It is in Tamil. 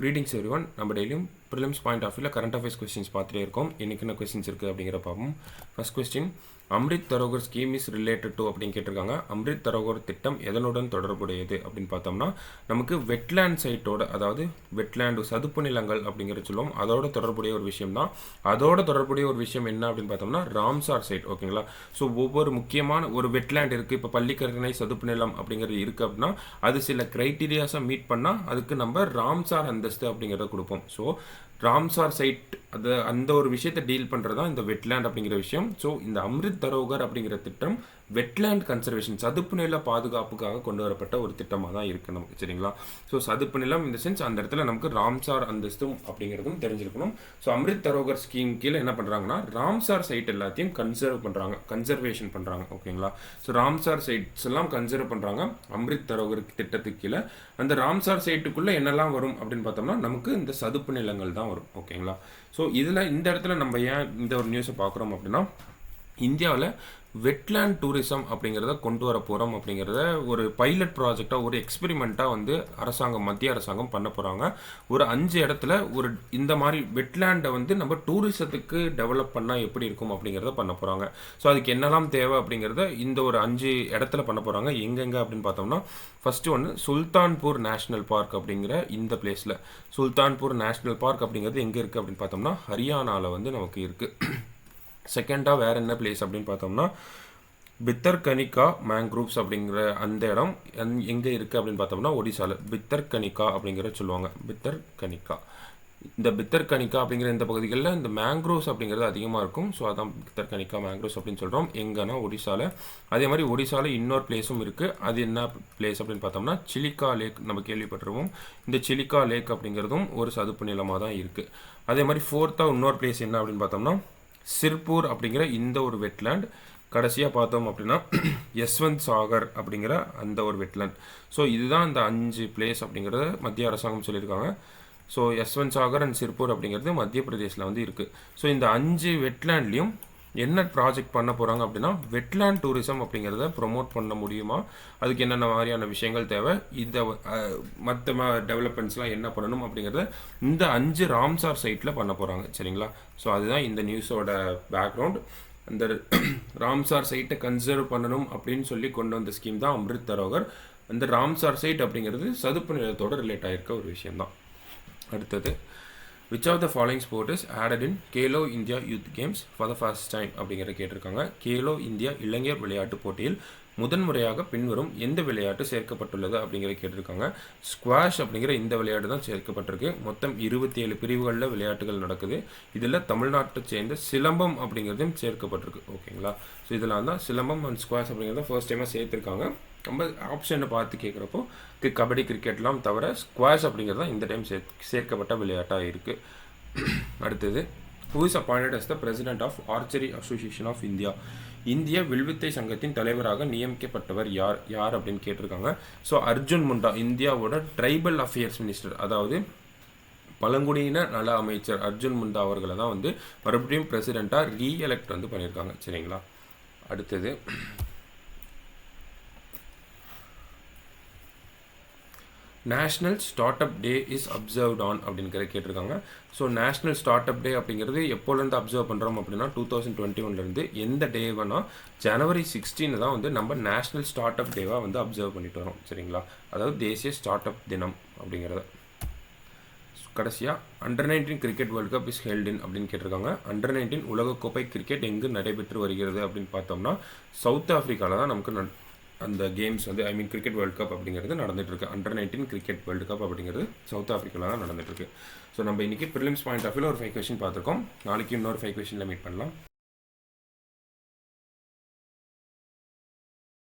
Greetings everyone. நம்ம டெய்லியும் ப்ரிலிம்ஸ் பாயிண்ட் ஆஃப் வியூவில் கரண்ட் அஃபேர்ஸ் கொஸ்டின்ஸ் பார்த்துட்டே இருக்கோம். இன்றைக்கி என்ன கொஸ்டின்ஸ் இருக்குது அப்படிங்கிற பார்ப்போம். First question, Amrit Dharohar scheme is related to அப்படின்னு கேட்டிருக்காங்க. அம்ரித் தரோகர் திட்டம் எதனுடன் தொடர்புடையது அப்படின்னு பார்த்தோம்னா நமக்கு வெட்லேண்ட் சைட்டோட, அதாவது வெட்லேண்ட் சதுப்பு நிலங்கள் அப்படிங்கிறது சொல்லுவோம், அதோட தொடர்புடைய ஒரு விஷயம் தான். அதோட தொடர்புடைய ஒரு விஷயம் என்ன அப்படின்னு பார்த்தோம்னா ராம்சார் சைட். ஓகேங்களா? ஸோ ஒவ்வொரு முக்கியமான ஒரு வெட்லேண்ட் இருக்குது. இப்போ பள்ளிக்கரணை சதுப்பு நிலம் அப்படிங்கிறது இருக்குது அப்படின்னா அது சில க்ரைட்டீரியாஸை மீட் பண்ணால் அதுக்கு நம்ம ராம்சார் அந்தஸ்து அப்படிங்கிறத கொடுப்போம். ஸோ ராம்சார் சைட் அது அந்த ஒரு விஷயத்தை டீல் பண்ணுறது தான் இந்த வெட்லேண்ட் அப்படிங்கிற விஷயம். ஸோ இந்த அம்ரித் தரோகர் அப்படிங்கிற திட்டம் வெட்லேண்ட் கன்சர்வேஷன், சதுப்பு நில பாதுகாப்புக்காக கொண்டு வரப்பட்ட ஒரு திட்டமாக தான் இருக்குது நமக்கு. சரிங்களா? ஸோ சதுப்பு நிலம் இந்த சென்ஸ் அந்த இடத்துல நமக்கு ராம்சார் அந்தஸ்தும் அப்படிங்கிறதும் தெரிஞ்சிருக்கணும். ஸோ அம்ரித் தரோகர் ஸ்கீம் கீழே என்ன பண்ணுறாங்கன்னா ராம்சார் சைட் எல்லாத்தையும் கன்சர்வேஷன் பண்ணுறாங்க. ஓகேங்களா? ஸோ ராம்சார் சைட்ஸ் எல்லாம் கன்சர்வ் பண்ணுறாங்க அம்ரித் தரோகர் திட்டத்துக்கு கீழே. அந்த ராம்சார் சைட்டுக்குள்ளே என்னெல்லாம் வரும் அப்படின்னு பார்த்தோம்னா நமக்கு இந்த சதுப்பு நிலங்கள் தான் வரும். ஓகேங்களா? ஸோ இதில் இந்த இடத்துல நம்ம ஏன் இந்த ஒரு நியூஸை பார்க்குறோம் அப்படின்னா இந்தியாவில் வெட்லேண்ட் டூரிசம் அப்படிங்கிறத கொண்டு வர போகிறோம் அப்படிங்கிறத ஒரு பைலட் ப்ராஜெக்டாக, ஒரு எக்ஸ்பெரிமெண்ட்டாக வந்து மத்திய அரசாங்கம் பண்ண போகிறாங்க. ஒரு 5 இடத்துல ஒரு இந்த மாதிரி வெட்லேண்டை வந்து நம்ம டூரிசத்துக்கு டெவலப் பண்ணால் எப்படி இருக்கும் அப்படிங்கிறத பண்ண போகிறாங்க. ஸோ அதுக்கு என்னெல்லாம் தேவை அப்படிங்கிறத இந்த ஒரு 5 இடத்துல பண்ண போகிறாங்க. எங்கெங்கே அப்படின்னு பார்த்தோம்னா ஃபஸ்ட்டு ஒன்று சுல்தான்பூர் நேஷ்னல் பார்க் அப்படிங்கிற இந்த பிளேஸில். சுல்தான்பூர் நேஷ்னல் பார்க் அப்படிங்கிறது எங்கே இருக்குது அப்படின்னு பார்த்தோம்னா ஹரியானாவில் வந்து நமக்கு இருக்குது. செகண்டாக வேறு என்ன பிளேஸ் அப்படின்னு பார்த்தோம்னா பித்தர்கனிகா மேங்க்ரூவ்ஸ் அப்படிங்கிற அந்த இடம் எங்கே இருக்குது அப்படின்னு பார்த்தோம்னா ஒடிசாவில் பித்தர்கனிகா அப்படிங்கிற சொல்லுவாங்க. இந்த பித்தர்கனிகா அப்படிங்கிற இந்த பகுதிகளில் இந்த மேங்க்ரோவ்ஸ் அப்படிங்கிறது அதிகமாக இருக்கும். ஸோ அதான் பித்தர்கனிகா மேங்க்ரோவ்ஸ் அப்படின்னு சொல்கிறோம். எங்கன்னா ஒடிசாவில். அதே மாதிரி ஒடிசாவில் இன்னொரு பிளேஸும் இருக்குது. அது என்ன பிளேஸ் அப்படின்னு பார்த்தோம்னா சிலிக்கா லேக் நம்ம கேள்விப்பட்டிருவோம். இந்த சிலிக்கா லேக் அப்படிங்கிறதும் ஒரு சதுப்பு நிலமாக தான் இருக்குது. அதே மாதிரி ஃபோர்த்தாக இன்னொரு பிளேஸ் என்ன அப்படின்னு பார்த்தோம்னா சிர்பூர் அப்படிங்கிற இந்த ஒரு வெட்லேண்ட். கடைசியாக பார்த்தோம் அப்படின்னா யஸ்வந்த் சாகர் அப்படிங்கிற அந்த ஒரு வெட்லேண்ட். ஸோ இதுதான் இந்த 5 பிளேஸ் அப்படிங்கிறத மத்திய அரசாங்கம் சொல்லியிருக்காங்க. ஸோ யஸ்வந்த் சாகர் அண்ட் சிர்பூர் அப்படிங்கிறது மத்திய பிரதேசில் வந்து இருக்குது. ஸோ இந்த 5 வெட்லேண்ட்லேயும் என்ன ப்ராஜெக்ட் பண்ண போகிறாங்க அப்படின்னா வெட்லேண்ட் டூரிசம் அப்படிங்கிறத ப்ரொமோட் பண்ண முடியுமா, அதுக்கு என்னென்ன மாதிரியான விஷயங்கள் தேவை, இந்த மற்ற டெவலப்மெண்ட்ஸ்லாம் என்ன பண்ணணும் அப்படிங்கிறத இந்த 5 ராம்சார் சைட்டில் பண்ண போகிறாங்க. சரிங்களா? ஸோ அதுதான் இந்த நியூஸோட பேக்ரவுண்ட். அந்த ராம்சார் சைட்டை கன்சர்வ் பண்ணணும் அப்படின்னு சொல்லி கொண்டு வந்த ஸ்கீம் தான் அம்ரித் தரோகர். அந்த ராம்சார் சைட் அப்படிங்கிறது சதுப்பு நிலத்தோட ரிலேட் ஆகிருக்க ஒரு விஷயம்தான். அடுத்தது, which of the following sport is added in Khelo India youth games for the first time அப்படிங்கிற கேட்டிருக்காங்க. கேலோ இந்தியா இளைஞர் விளையாட்டு போட்டியில் முதன்முறையாக பின்வரும் எந்த விளையாட்டு சேர்க்கப்பட்டுள்ளது அப்படிங்கிற கேட்டிருக்காங்க. ஸ்குவாஷ் அப்படிங்கிற இந்த விளையாட்டு தான் சேர்க்கப்பட்டிருக்கு. மொத்தம் 27 பிரிவுகளில் விளையாட்டுகள் நடக்குது. இதில் தமிழ்நாட்டை சேர்ந்த சிலம்பம் அப்படிங்கிறதும் சேர்க்கப்பட்டிருக்கு. ஓகேங்களா? ஸோ இதெல்லாம் தான் சிலம்பம் அண்ட் ஸ்குவாஷ் அப்படிங்கிறத ஃபர்ஸ்ட் டைமாக சேர்த்துருக்காங்க. நம்ம ஆப்ஷனை பார்த்து கேட்குறப்போ கபடி கிரிக்கெட்லாம் தவிர ஸ்குவாஷ் அப்படிங்கிறது தான் இந்த டைம் சேர்க்கப்பட்ட விளையாட்டாக இருக்குது. அடுத்தது, who is appointed as the president of archery association of India? இந்திய வில்வித்தை சங்கத்தின் தலைவராக நியமிக்கப்பட்டவர் யார் அப்படின்னு கேட்டிருக்காங்க. ஸோ அர்ஜுன் முண்டா, இந்தியாவோட ட்ரைபல் அஃபேர்ஸ் மினிஸ்டர், அதாவது பழங்குடியின நல அமைச்சர் அர்ஜுன் முண்டா அவர்களை தான் வந்து மறுபடியும் பிரசிடெண்ட்டாக ரீஎலெக்ட் வந்து பண்ணியிருக்காங்க. சரிங்களா? அடுத்தது, national start up day is observed on அப்படிங்கிற கேட்டிருக்காங்க. ஸோ நேஷ்னல் ஸ்டார்ட் அப் டே அப்படிங்கிறது எப்போலேருந்து அப்சர்வ் பண்ணுறோம் அப்படின்னா 2021 எந்த டேவனா ஜனவரி 16 தான் வந்து நம்ம நேஷ்னல் ஸ்டார்ட் அப் டேவாக வந்து அப்சர்வ் பண்ணிட்டு வரோம். சரிங்களா? அதாவது தேசிய ஸ்டார்ட் அப் தினம் அப்படிங்கிறத. கடைசியாக, under cricket world cup is held in அப்படின்னு கேட்டிருக்காங்க. அண்டர்-19 உலகக்கோப்பை கிரிக்கெட் எங்கு நடைபெற்று வருகிறது அப்படின்னு பார்த்தோம்னா சவுத் ஆஃப்ரிக்காவில் தான் நமக்கு அந்த கேம்ஸ் வந்து கிரிக்கெட் வேர்ல்டு கப் அப்படிங்கிறது நடந்துட்டுருக்கு. அண்டர்-19 கிரிக்கெட் வேர்ல்டு கப் அப்படிங்கிறது சவுத் ஆஃப்ரிக்காவில் தான் நடந்துட்டுருக்கு. ஸோ நம்ம இன்றைக்கி ப்ரிலிம்ஸ் பாயிண்ட் ஆஃப் வியூவில் ஒரு 5 கொஸ்டின் பார்த்துருக்கோம். நாளைக்கு இன்னொரு 5 கொஸ்டினில் மீட் பண்ணலாம்.